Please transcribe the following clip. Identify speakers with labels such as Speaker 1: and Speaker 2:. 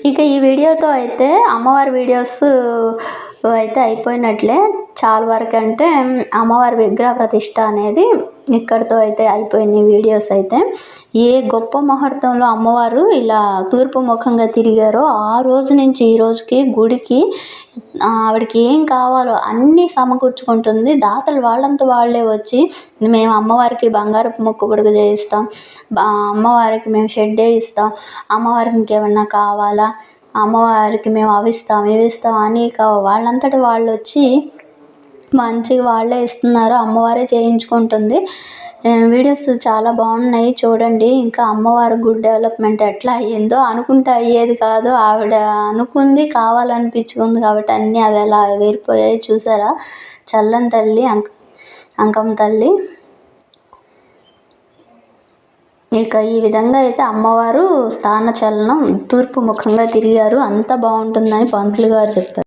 Speaker 1: ఇక ఈ వీడియోతో అయితే అమ్మవారి వీడియోస్ అయితే అయిపోయినట్లే. చాలా వరకు అంటే అమ్మవారి విగ్రహ ప్రతిష్ట అనేది ఇక్కడితో అయితే అయిపోయింది వీడియోస్ అయితే. ఏ గొప్ప ముహూర్తంలో అమ్మవారు ఇలా తూర్పు ముఖంగా తిరిగారో ఆ రోజు నుంచి ఈ రోజుకి గుడికి ఆవిడకి ఏం కావాలో అన్నీ సమకూర్చుకుంటుంది. దాతలు వాళ్ళంత వాళ్ళే వచ్చి మేము అమ్మవారికి బంగారపు మొక్కుబడుగు చేయిస్తాం, అమ్మవారికి మేము షెడ్ వేయిస్తాం, అమ్మవారికి ఇంకేమన్నా కావాలా, అమ్మవారికి మేము అవి ఇస్తాం అని వాళ్ళంతటి వాళ్ళు వచ్చి మంచిగా వాళ్ళే ఇస్తున్నారు. అమ్మవారే చేయించుకుంటుంది. వీడియోస్ చాలా బాగున్నాయి చూడండి. ఇంకా అమ్మవారి గుడి డెవలప్మెంట్ ఎట్లా అయ్యిందో అనుకుంటే అయ్యేది కాదు. ఆవిడ అనుకుంది, కావాలనిపించుకుంది కాబట్టి అన్నీ అవి ఎలా వేరిపోయాయి చూసారా. చల్లని తల్లి, అంకమ్మ తల్లి. ఇక ఈ విధంగా అయితే అమ్మవారు స్థాన చలనం తూర్పు ముఖంగా తిరిగారు. అంత బాగుంటుందని పంతులు గారు చెప్పారు.